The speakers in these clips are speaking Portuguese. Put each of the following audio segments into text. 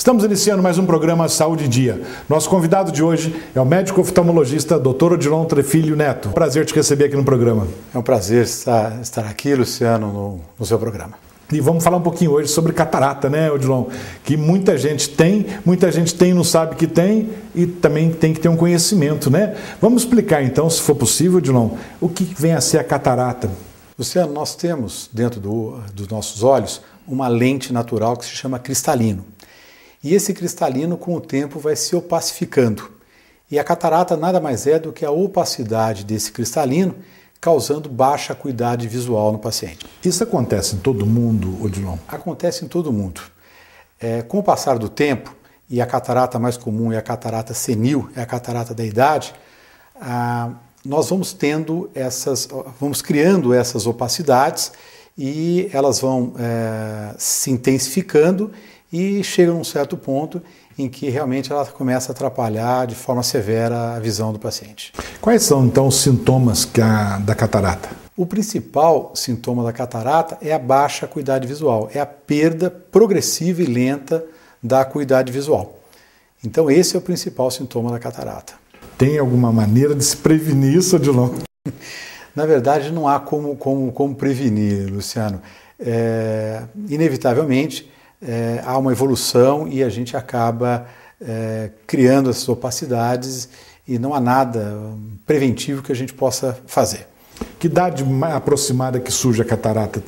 Estamos iniciando mais um programa Saúde em Dia. Nosso convidado de hoje é o médico oftalmologista Dr. Odilon Trefilho Neto. Prazer te receber aqui no programa. É um prazer estar aqui, Luciano, no seu programa. E vamos falar um pouquinho hoje sobre catarata, né, Odilon? Que muita gente tem e não sabe que tem e também tem que ter um conhecimento, né? Vamos explicar então, se for possível, Odilon, o que vem a ser a catarata? Luciano, nós temos dentro dos nossos olhos uma lente natural que se chama cristalino. E esse cristalino, com o tempo, vai se opacificando. E a catarata nada mais é do que a opacidade desse cristalino, causando baixa acuidade visual no paciente. Isso acontece em todo mundo, Odilon? Acontece em todo mundo. Com o passar do tempo, e a catarata mais comum é a catarata senil, é a catarata da idade, nós vamos criando essas opacidades e elas vão se intensificando e chega num certo ponto em que realmente ela começa a atrapalhar de forma severa a visão do paciente. Quais são então os sintomas da catarata? O principal sintoma da catarata é a baixa acuidade visual, é a perda progressiva e lenta da acuidade visual. Então esse é o principal sintoma da catarata. Tem alguma maneira de se prevenir isso, Odilon? Na verdade não há como prevenir, Luciano. Inevitavelmente, há uma evolução e a gente acaba criando essas opacidades e não há nada preventivo que a gente possa fazer. Que idade aproximada que surge a catarata?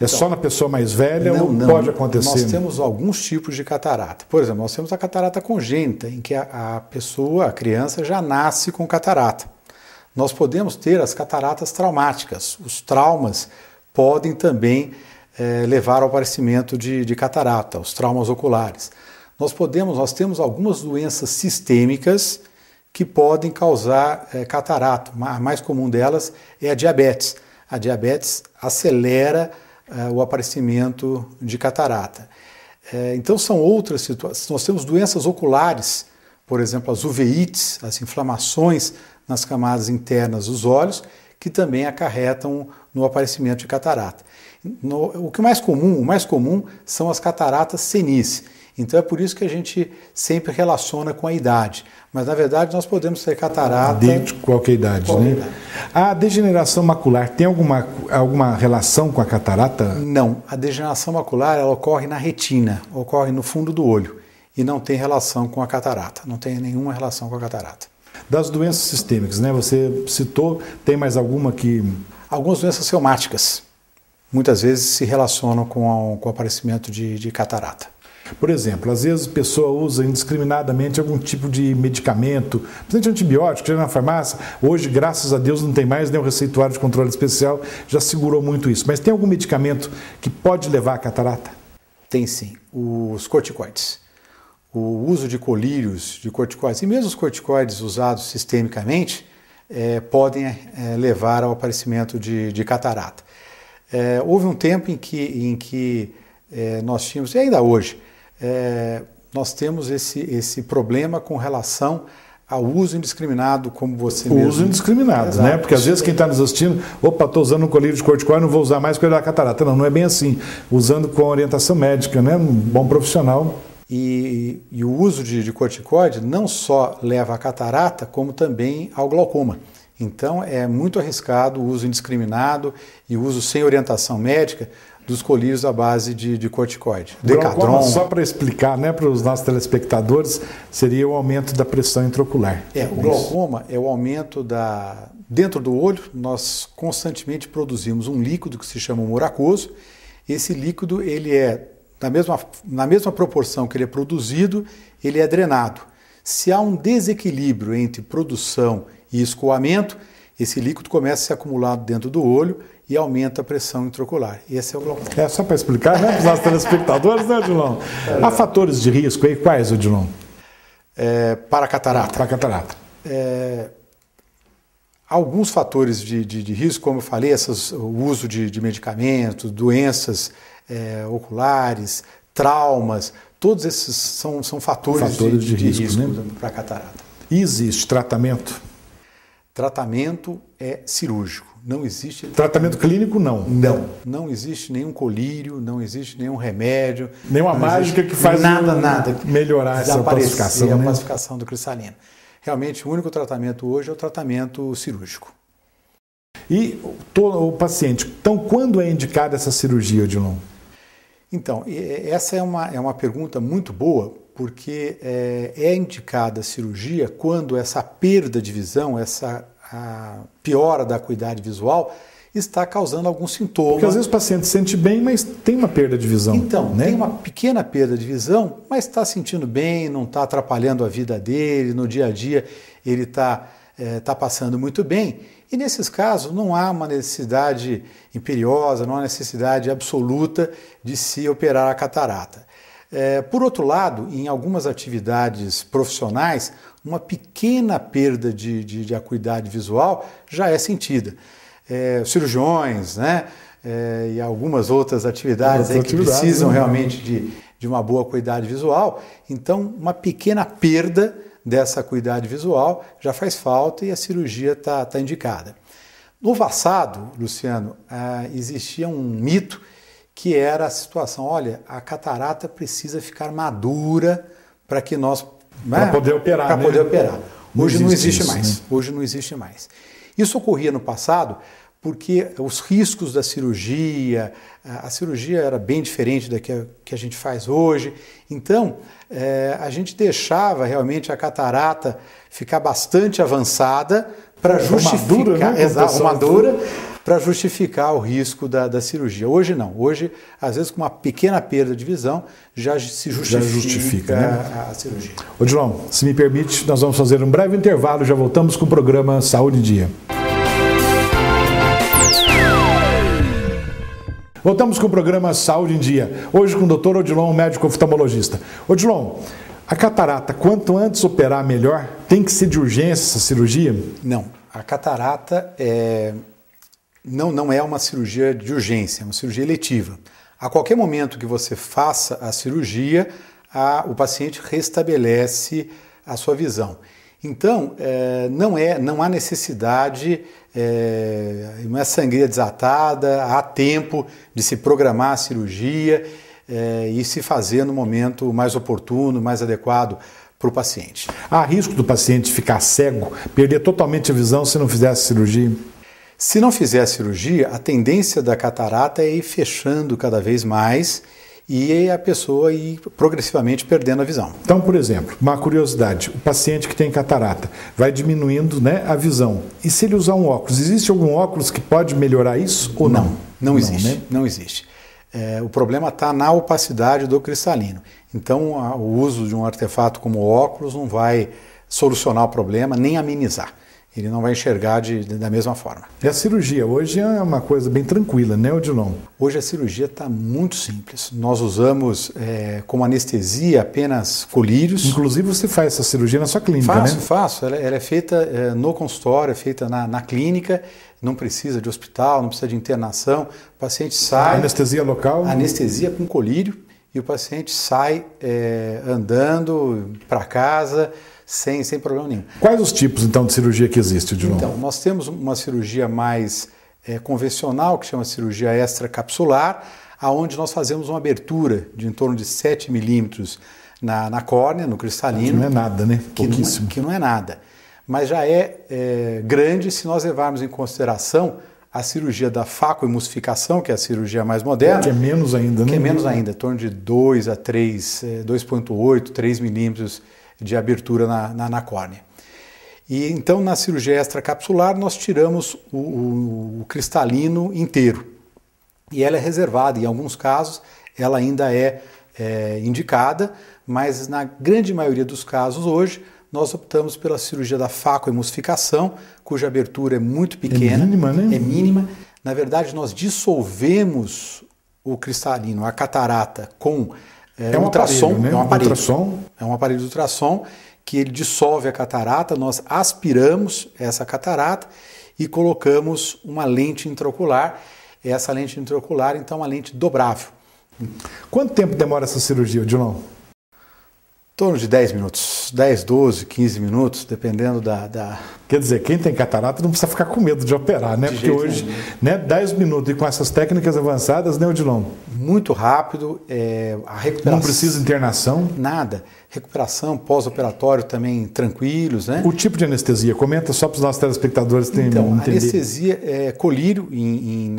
Só na pessoa mais velha ou pode acontecer? Nós temos alguns tipos de catarata. Por exemplo, nós temos a catarata congênita, em que a criança já nasce com catarata. Nós podemos ter as cataratas traumáticas. Os traumas podem também levar ao aparecimento de catarata, os traumas oculares. Nós temos algumas doenças sistêmicas que podem causar catarata. A mais comum delas é a diabetes. A diabetes acelera o aparecimento de catarata. Então são outras situações. Nós temos doenças oculares, por exemplo, as uveites, as inflamações nas camadas internas dos olhos, que também acarretam no aparecimento de catarata. O mais comum são as cataratas senis. Então é por isso que a gente sempre relaciona com a idade. Mas na verdade nós podemos ter catarata desde qualquer idade, né? A degeneração macular tem alguma relação com a catarata? Não, a degeneração macular ela ocorre na retina, ocorre no fundo do olho e não tem relação com a catarata, não tem nenhuma relação com a catarata. Das doenças sistêmicas, né? Você citou, tem mais alguma que... Algumas doenças reumáticas, muitas vezes se relacionam com o aparecimento de catarata. Por exemplo, às vezes a pessoa usa indiscriminadamente algum tipo de medicamento, principalmente antibiótico, já na farmácia. Hoje, graças a Deus, não tem mais nem o receituário de controle especial, já segurou muito isso. Mas tem algum medicamento que pode levar à catarata? Tem sim, os corticoides. O uso de colírios de corticoides, e mesmo os corticoides usados sistemicamente, podem levar ao aparecimento de catarata. Houve um tempo em que nós tínhamos, e ainda hoje, nós temos esse problema com relação ao uso indiscriminado, como você mesmo... O uso indiscriminado, exato, né? Porque às vezes quem está nos assistindo, estou usando um colírio de corticoide, não vou usar mais porque eu dar catarata. Não é bem assim. Usando com orientação médica, né? Um bom profissional. E o uso de corticoide não só leva à catarata, como também ao glaucoma. Então é muito arriscado o uso indiscriminado e o uso sem orientação médica dos colírios à base de corticoide. Decadron. Só para explicar, né, para os nossos telespectadores, seria o aumento da pressão intraocular. O glaucoma é o aumento dentro do olho, nós constantemente produzimos um líquido que se chama humor aquoso. Esse líquido, ele na mesma proporção que ele é produzido, ele é drenado. Se há um desequilíbrio entre produção e escoamento, esse líquido começa a se acumular dentro do olho e aumenta a pressão intraocular. Esse é o glaucoma. Só para explicar, né, para os nossos telespectadores, né, Odilon? Há fatores de risco aí, quais, Odilon? Para a catarata. Para a catarata. Alguns fatores de risco, como eu falei, o uso de medicamentos, doenças oculares, traumas, todos esses são fatores de risco, né, para a catarata. E existe tratamento? Tratamento é cirúrgico. Não existe Tratamento clínico, não. Não existe nenhum colírio, não existe nenhum remédio. Nenhuma mágica que faz nada melhorar essa classificação, né? A classificação do cristalino. Realmente, o único tratamento hoje é o tratamento cirúrgico. E o paciente, então, quando é indicada essa cirurgia, Odilon? Então, essa é uma pergunta muito boa, porque é indicada a cirurgia quando essa perda de visão, a piora da acuidade visual, está causando algum sintoma. Porque às vezes o paciente se sente bem, mas tem uma perda de visão. Então, né? Tem uma pequena perda de visão, mas está sentindo bem, não está atrapalhando a vida dele, no dia a dia ele está passando muito bem. E nesses casos não há uma necessidade imperiosa, não há necessidade absoluta de se operar a catarata. Por outro lado, em algumas atividades profissionais, uma pequena perda de acuidade visual já é sentida. Cirurgiões, né? E algumas outras atividades que precisam realmente de uma boa acuidade visual. Então, uma pequena perda dessa acuidade visual já faz falta e a cirurgia está indicada. No passado, Luciano, existia um mito que era a situação, olha, a catarata precisa ficar madura para que nós... Para poder operar. Para poder operar. Hoje não existe isso, mais. Né? Hoje não existe mais. Isso ocorria no passado porque os riscos da cirurgia, a cirurgia era bem diferente da que a gente faz hoje. Então, a gente deixava realmente a catarata ficar bastante avançada para justificar, madura, para justificar o risco da cirurgia. Hoje não. Hoje, às vezes, com uma pequena perda de visão, já se justifica né? a cirurgia. Odilon, se me permite, nós vamos fazer um breve intervalo, já voltamos com o programa Saúde em Dia. Voltamos com o programa Saúde em Dia. Hoje com o Dr. Odilon, médico oftalmologista. Odilon, a catarata, quanto antes operar, melhor? Tem que ser de urgência essa cirurgia? Não. A catarata não é uma cirurgia de urgência, é uma cirurgia eletiva. A qualquer momento que você faça a cirurgia, o paciente restabelece a sua visão. Então, não há necessidade, não é sangria desatada, há tempo de se programar a cirurgia e se fazer no momento mais oportuno, mais adequado para o paciente. Há risco do paciente ficar cego, perder totalmente a visão se não fizer a cirurgia? Se não fizer a cirurgia, a tendência da catarata é ir fechando cada vez mais e a pessoa ir progressivamente perdendo a visão. Então, por exemplo, uma curiosidade, o paciente que tem catarata vai diminuindo, né, a visão. E se ele usar um óculos, existe algum óculos que pode melhorar isso ou não? Não existe, né? Não existe. O problema está na opacidade do cristalino. Então, o uso de um artefato como óculos não vai solucionar o problema, nem amenizar. Ele não vai enxergar da mesma forma. E a cirurgia hoje é uma coisa bem tranquila, né, Odilon? Hoje a cirurgia está muito simples. Nós usamos como anestesia apenas colírios. Inclusive você faz essa cirurgia na sua clínica, né? Faço. Ela é feita no consultório, é feita na clínica, não precisa de hospital, não precisa de internação. O paciente sai... Anestesia local? Anestesia com colírio e o paciente sai andando para casa... Sem problema nenhum. Quais os tipos, então, de cirurgia que existe, Odilon? Então, nós temos uma cirurgia mais convencional, que chama cirurgia extracapsular, aonde nós fazemos uma abertura de em torno de 7 milímetros na córnea, no cristalino. Que não é nada, né? Pouquíssimo. Que não é nada. Mas já é grande se nós levarmos em consideração a cirurgia da facoemulsificação, que é a cirurgia mais moderna. Que é menos ainda, né? Que é menos ainda, em torno de 2 a 3, 2,8, 3 milímetros de abertura na córnea. E então, na cirurgia extracapsular, nós tiramos o cristalino inteiro. E ela é reservada, em alguns casos, ela ainda é indicada, mas na grande maioria dos casos hoje, nós optamos pela cirurgia da facoemulsificação, cuja abertura é muito pequena. É mínima, né? É mínima. Na verdade, nós dissolvemos o cristalino, a catarata, com um ultrassom, né? É um aparelho. É um aparelho de ultrassom que ele dissolve a catarata, nós aspiramos essa catarata e colocamos uma lente intraocular. Essa lente intraocular, então, é uma lente dobrável. Quanto tempo demora essa cirurgia, Odilon? torno de 10 minutos, 10, 12, 15 minutos, dependendo da... Quer dizer, quem tem catarata não precisa ficar com medo de operar, né? Porque hoje, né, 10 minutos e com essas técnicas avançadas, né, Odilon? Muito rápido, a recuperação... Não precisa internação? Nada. Recuperação, pós-operatório também tranquilos, né? O tipo de anestesia, comenta só para os nossos telespectadores terem Então, entender. anestesia é colírio em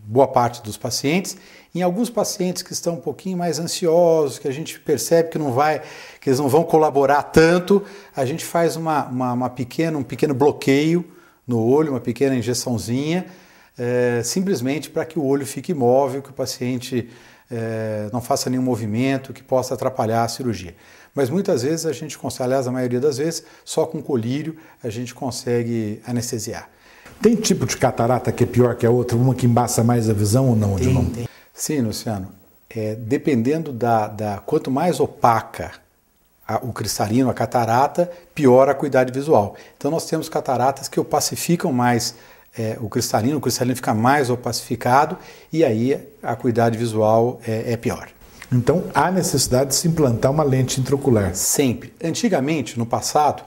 boa parte dos pacientes. Em alguns pacientes que estão um pouquinho mais ansiosos, que a gente percebe que eles não vão colaborar tanto, a gente faz um pequeno bloqueio no olho, uma pequena injeçãozinha, simplesmente para que o olho fique imóvel, que o paciente não faça nenhum movimento que possa atrapalhar a cirurgia. Mas muitas vezes a gente consegue, aliás, a maioria das vezes, só com colírio a gente consegue anestesiar. Tem tipo de catarata que é pior que a outra? Uma que embaça mais a visão ou não, Odilon? Tem. Sim, Luciano. Dependendo quanto mais opaca o cristalino, a catarata, pior a acuidade visual. Então nós temos cataratas que opacificam mais o cristalino fica mais opacificado e aí a acuidade visual é pior. Então há necessidade de se implantar uma lente intraocular? Sempre. Antigamente, no passado,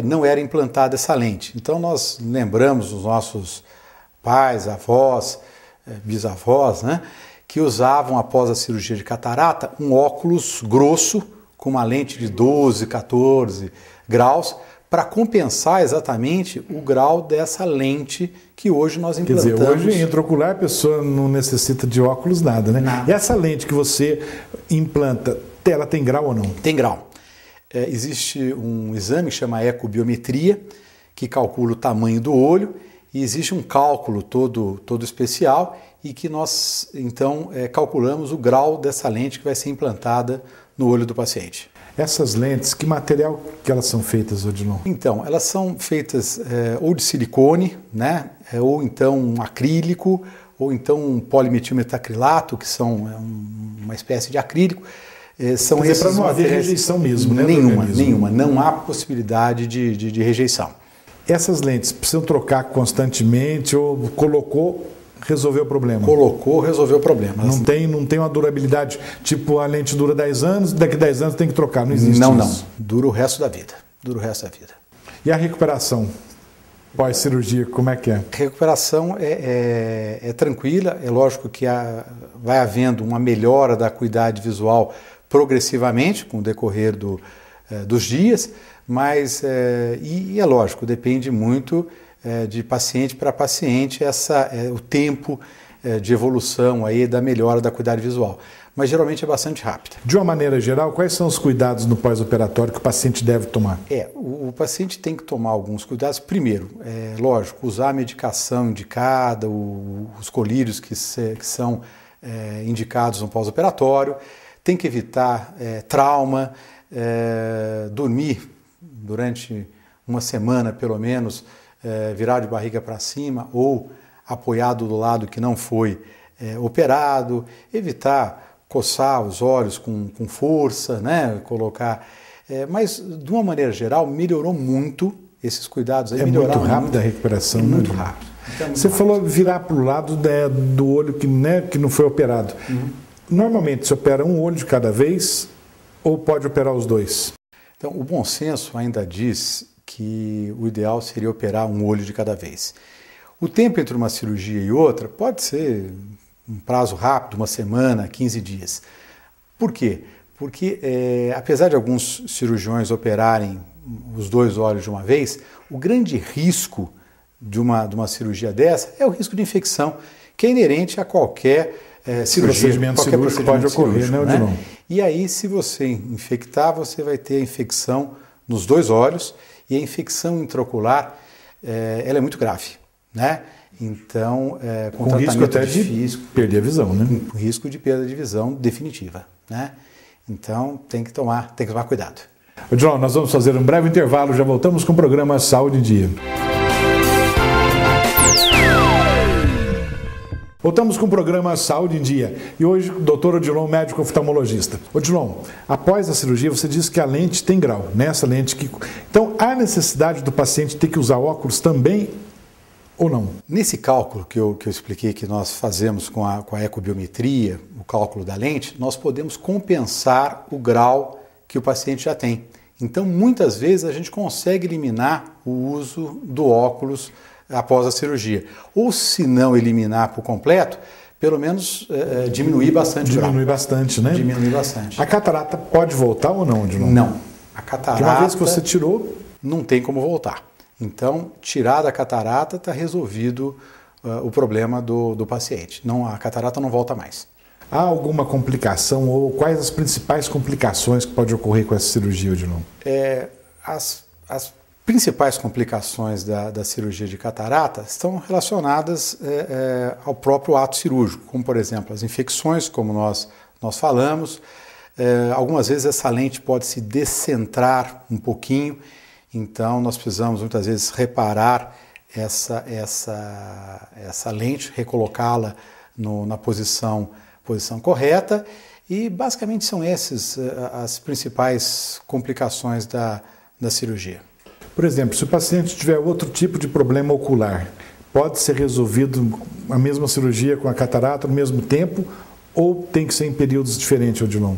não era implantada essa lente. Então nós lembramos os nossos pais, avós, bisavós, né, que usavam após a cirurgia de catarata um óculos grosso com uma lente de 12, 14 graus para compensar exatamente o grau dessa lente que hoje nós implantamos. Quer dizer, hoje intraocular a pessoa não necessita de óculos, nada, né? Nada. E essa lente que você implanta, ela tem grau ou não? Tem grau. Existe um exame que chama ecobiometria, que calcula o tamanho do olho, e existe um cálculo todo especial e que nós, então, calculamos o grau dessa lente que vai ser implantada no olho do paciente. Essas lentes, que material que elas são feitas, Odilon? Então, elas são feitas ou de silicone, né, ou então um acrílico, ou então um polimetilmetacrilato, que são uma espécie de acrílico. São esses para não haver rejeição mesmo, né? Nenhuma. Não há possibilidade de rejeição. Essas lentes precisam trocar constantemente ou colocou, resolveu o problema? Colocou, resolveu o problema. Não tem uma durabilidade, tipo a lente dura 10 anos, daqui a 10 anos tem que trocar, não existe isso? Não. Dura o resto da vida. E a recuperação pós-cirurgia, como é que é? A recuperação é tranquila, é lógico que vai havendo uma melhora da acuidade visual progressivamente com o decorrer dos dias, mas é lógico, depende muito de paciente para paciente o tempo de evolução aí da melhora da acuidade visual. Mas geralmente é bastante rápida. De uma maneira geral, quais são os cuidados no pós-operatório que o paciente deve tomar? O paciente tem que tomar alguns cuidados. Primeiro, lógico, usar a medicação indicada, os colírios que são indicados no pós-operatório. Tem que evitar trauma, dormir durante uma semana, pelo menos, virado de barriga para cima ou apoiado do lado que não foi operado, evitar coçar os olhos com força, né? Colocar. Mas, de uma maneira geral, melhorou muito esses cuidados. Aí muito rápida a recuperação. Muito rápido. Você falou virar para o lado do olho que não foi operado. Uhum. Normalmente se opera um olho de cada vez ou pode operar os dois? Então, o bom senso ainda diz que o ideal seria operar um olho de cada vez. O tempo entre uma cirurgia e outra pode ser um prazo rápido, uma semana, 15 dias. Por quê? Porque, apesar de alguns cirurgiões operarem os dois olhos de uma vez, o grande risco de uma cirurgia dessa é o risco de infecção, que é inerente a qualquer cirurgia. Procedimento cirúrgico pode ocorrer, né, Odilon? E aí, se você infectar, você vai ter a infecção nos dois olhos, e a infecção intraocular, ela é muito grave, né? Então, com risco até de perder a visão, né? Com risco de perda de visão definitiva, né? Então, tem que tomar cuidado. Odilon, nós vamos fazer um breve intervalo, já voltamos com o programa Saúde em Dia. Voltamos com o programa Saúde em Dia e hoje o Dr. Odilon, médico oftalmologista. Odilon, após a cirurgia você disse que a lente tem grau, né? Essa lente que... Então, há necessidade do paciente ter que usar óculos também ou não? Nesse cálculo que eu expliquei que nós fazemos com a ecobiometria, o cálculo da lente, nós podemos compensar o grau que o paciente já tem. Então, muitas vezes a gente consegue eliminar o uso do óculos após a cirurgia. Ou se não eliminar por completo, pelo menos diminuir bastante. Diminui bastante, né? Diminui bastante. A catarata pode voltar ou não, Odilon? Não. A catarata, uma vez que você tirou, não tem como voltar. Então, tirada a catarata, está resolvido o problema do paciente. Não, a catarata não volta mais. Há alguma complicação ou quais as principais complicações que pode ocorrer com essa cirurgia, Odilon? As principais complicações da cirurgia de catarata estão relacionadas ao próprio ato cirúrgico, como, por exemplo, as infecções, como nós falamos. Algumas vezes essa lente pode se descentrar um pouquinho, então nós precisamos muitas vezes reparar essa lente, recolocá-la na posição correta, e basicamente são essas as principais complicações da cirurgia. Por exemplo, se o paciente tiver outro tipo de problema ocular, pode ser resolvido a mesma cirurgia com a catarata no mesmo tempo ou tem que ser em períodos diferentes, Odilon?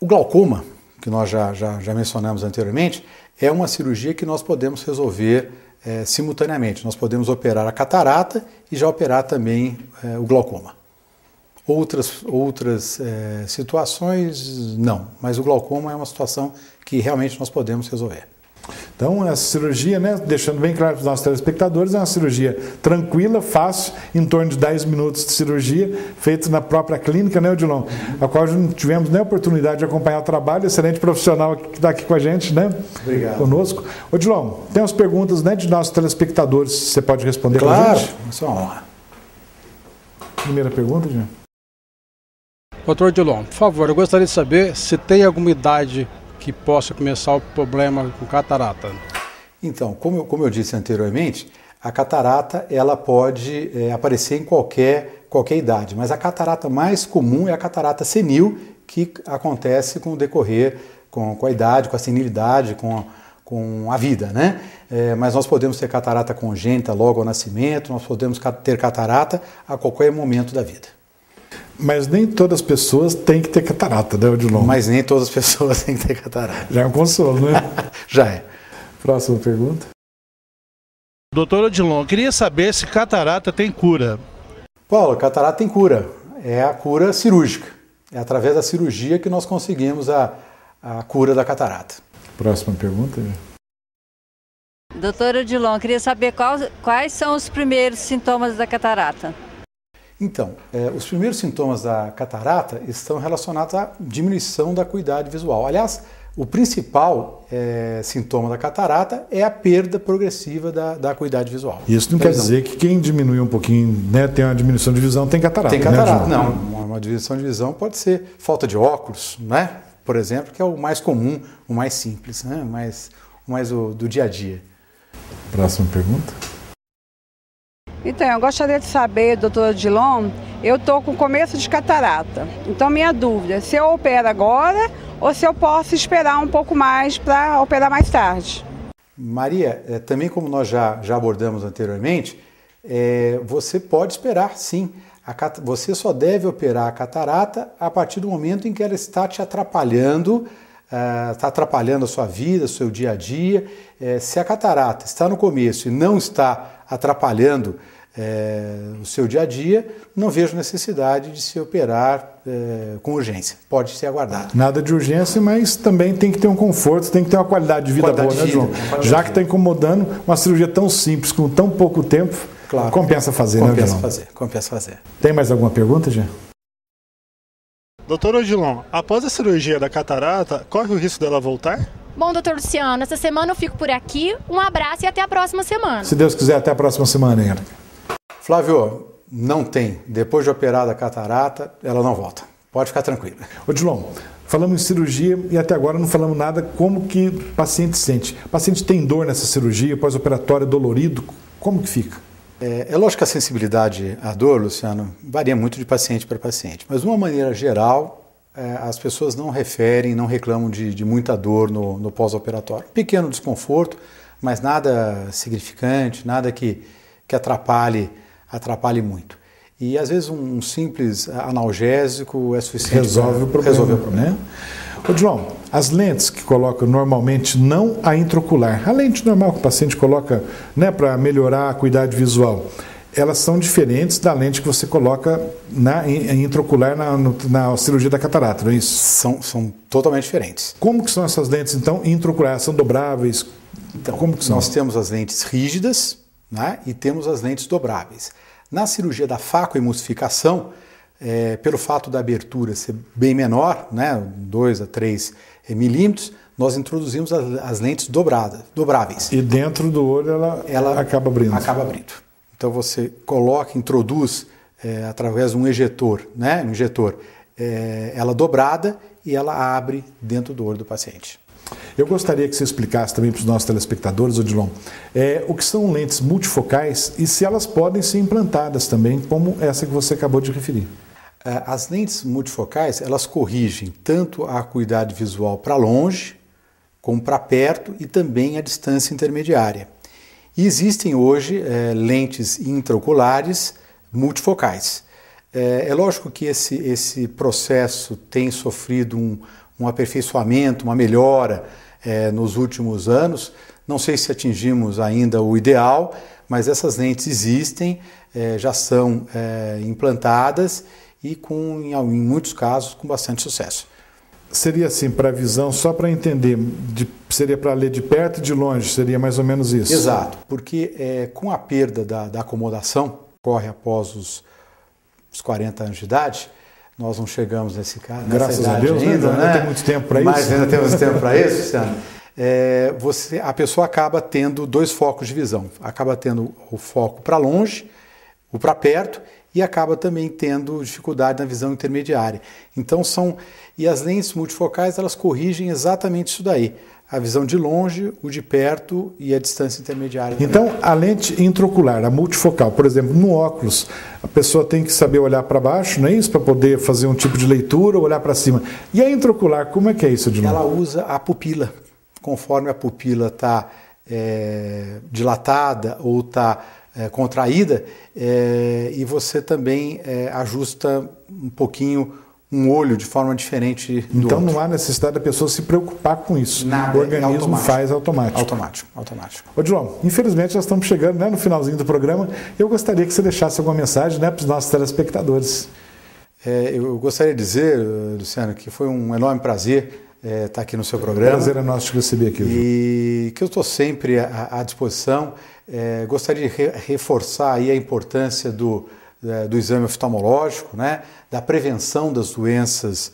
O glaucoma, que nós já mencionamos anteriormente, é uma cirurgia que nós podemos resolver simultaneamente. Nós podemos operar a catarata e já operar também o glaucoma. Outras situações, não. Mas o glaucoma é uma situação que realmente nós podemos resolver. Então, essa cirurgia, né, deixando bem claro para os nossos telespectadores, é uma cirurgia tranquila, fácil, em torno de 10 minutos de cirurgia, feita na própria clínica, né, Odilon? A qual não tivemos nem a oportunidade de acompanhar o trabalho, excelente profissional que está aqui com a gente, né? Obrigado. Conosco. Odilon, tem umas perguntas, né, de nossos telespectadores, você pode responder para a gente? Claro, isso é uma honra. Primeira pergunta, Jean. Doutor Odilon, por favor, eu gostaria de saber se tem alguma idade que possa começar o problema com catarata. Então, como eu disse anteriormente, a catarata ela pode aparecer em qualquer idade, mas a catarata mais comum é a catarata senil, que acontece com o decorrer, com a idade, com a senilidade, com a vida, né? Mas nós podemos ter catarata congênita logo ao nascimento, nós podemos ter catarata a qualquer momento da vida. Mas nem todas as pessoas têm que ter catarata, né, Odilon? Mas nem todas as pessoas têm que ter catarata. Já é um consolo, né? Já é. Próxima pergunta. Doutor Odilon, eu queria saber se catarata tem cura. Paulo, catarata tem cura. É a cura cirúrgica. É através da cirurgia que nós conseguimos a cura da catarata. Próxima pergunta. Doutor Odilon, eu queria saber quais são os primeiros sintomas da catarata. Então, os primeiros sintomas da catarata estão relacionados à diminuição da acuidade visual. Aliás, o principal sintoma da catarata é a perda progressiva da acuidade visual. Isso não quer dizer que quem diminui um pouquinho, né, tem uma diminuição de visão, tem catarata. Tem catarata, né, não. Uma diminuição de visão pode ser falta de óculos, né? Por exemplo, que é o mais comum, o mais simples, né? o mais do dia a dia. Próxima pergunta. Então, eu gostaria de saber, doutor Odilon, eu estou com começo de catarata. Então, minha dúvida é se eu opero agora ou se eu posso esperar um pouco mais para operar mais tarde. Maria, também como nós já abordamos anteriormente, você pode esperar sim. Você só deve operar a catarata a partir do momento em que ela está te atrapalhando, está atrapalhando a sua vida, o seu dia a dia. Se a catarata está no começo e não está atrapalhando o seu dia a dia, não vejo necessidade de se operar com urgência. Pode ser aguardado. Nada de urgência, mas também tem que ter um conforto, tem que ter uma qualidade de vida boa, né, João? Já que está incomodando, uma cirurgia tão simples, com tão pouco tempo, claro, compensa fazer, né, João? Compensa fazer. Tem mais alguma pergunta, Jean? Doutor Odilon, após a cirurgia da catarata, corre o risco dela voltar? Bom, doutor Luciano, essa semana eu fico por aqui. Um abraço e até a próxima semana. Se Deus quiser, até a próxima semana, Henrique. Flávio, não tem. Depois de operar da catarata, ela não volta. Pode ficar tranquilo. Odilon, falamos em cirurgia e até agora não falamos nada como que o paciente sente. O paciente tem dor nessa cirurgia, pós-operatório, dolorido, como que fica? É lógico que a sensibilidade à dor, Luciano, varia muito de paciente para paciente. Mas de uma maneira geral, as pessoas não referem, não reclamam de muita dor no pós-operatório. Pequeno desconforto, mas nada significante, nada que atrapalhe muito. E às vezes um simples analgésico é suficiente. Resolve o problema. Né? Ô, João, as lentes que colocam normalmente não a intraocular, a lente normal que o paciente coloca, né, para melhorar a acuidade visual, elas são diferentes da lente que você coloca em intraocular na cirurgia da catarata, não é isso? São totalmente diferentes. Como que são essas lentes, então, intraoculares? São dobráveis? Então, como que são? Nós temos as lentes rígidas, né, e temos as lentes dobráveis. Na cirurgia da facoemulsificação, pelo fato da abertura ser bem menor, né, 2 a 3 milímetros, nós introduzimos as lentes dobráveis. E dentro do olho ela acaba abrindo. Acaba abrindo. Então você introduz através de um ejetor, né, ela dobrada e ela abre dentro do olho do paciente. Eu gostaria que você explicasse também para os nossos telespectadores, Odilon, o que são lentes multifocais e se elas podem ser implantadas também, como essa que você acabou de referir. As lentes multifocais, elas corrigem tanto a acuidade visual para longe, como para perto e também a distância intermediária. E existem hoje lentes intraoculares multifocais. É lógico que esse processo tem sofrido um aperfeiçoamento, uma melhora nos últimos anos. Não sei se atingimos ainda o ideal, mas essas lentes existem, já são implantadas e em muitos casos com bastante sucesso. Seria assim, para a visão, só para entender, seria para ler de perto e de longe, seria mais ou menos isso? Exato, porque com a perda da acomodação, ocorre após os 40 anos de idade, nós não chegamos nesse caso. Graças a Deus, ainda, né? Ainda tem muito tempo para isso. Mas ainda temos tempo para isso, Luciano. A pessoa acaba tendo 2 focos de visão. Acaba tendo o foco para longe, o para perto, e acaba também tendo dificuldade na visão intermediária. Então e as lentes multifocais, elas corrigem exatamente isso daí. A visão de longe, o de perto e a distância intermediária. Então, a lente intraocular, a multifocal, por exemplo, no óculos, a pessoa tem que saber olhar para baixo, não é isso? Para poder fazer um tipo de leitura ou olhar para cima. E a intraocular, como é que é isso, Odilon? Ela usa a pupila. Conforme a pupila está dilatada ou está contraída, e você também ajusta um pouquinho um olho de forma diferente do Então outro. Não há necessidade da pessoa se preocupar com isso. Nada, o organismo faz automático. Automático. Odilon, infelizmente nós estamos chegando, né, no finalzinho do programa. Eu gostaria que você deixasse alguma mensagem, né, para os nossos telespectadores. Eu gostaria de dizer, Luciano, que foi um enorme prazer estar aqui no seu programa. Prazer é nosso te receber aqui. E que eu estou sempre à disposição. Gostaria de reforçar aí a importância do exame oftalmológico, né, da prevenção das doenças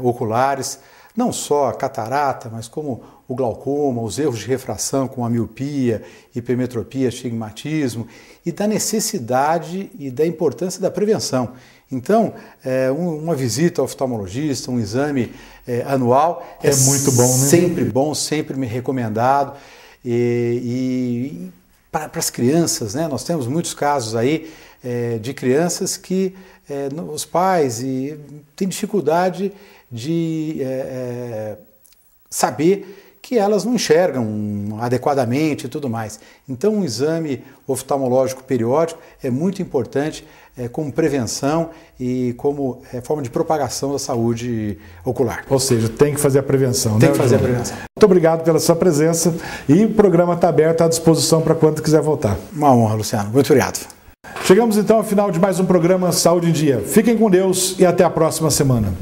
oculares, não só a catarata, mas como o glaucoma, os erros de refração como a miopia, hipermetropia, astigmatismo, e da necessidade e da importância da prevenção. Então, uma visita ao oftalmologista, um exame anual é muito bom, né? Sempre bom, sempre me recomendado. E para as crianças, né, nós temos muitos casos aí de crianças que os pais têm dificuldade de saber que elas não enxergam adequadamente e tudo mais. Então, um exame oftalmológico periódico é muito importante como prevenção e como forma de propagação da saúde ocular. Ou seja, tem que fazer a prevenção, Tem né, que fazer a prevenção. Muito obrigado pela sua presença e o programa está aberto à disposição para quando quiser voltar. Uma honra, Luciano. Muito obrigado. Chegamos então ao final de mais um programa Saúde em Dia. Fiquem com Deus e até a próxima semana.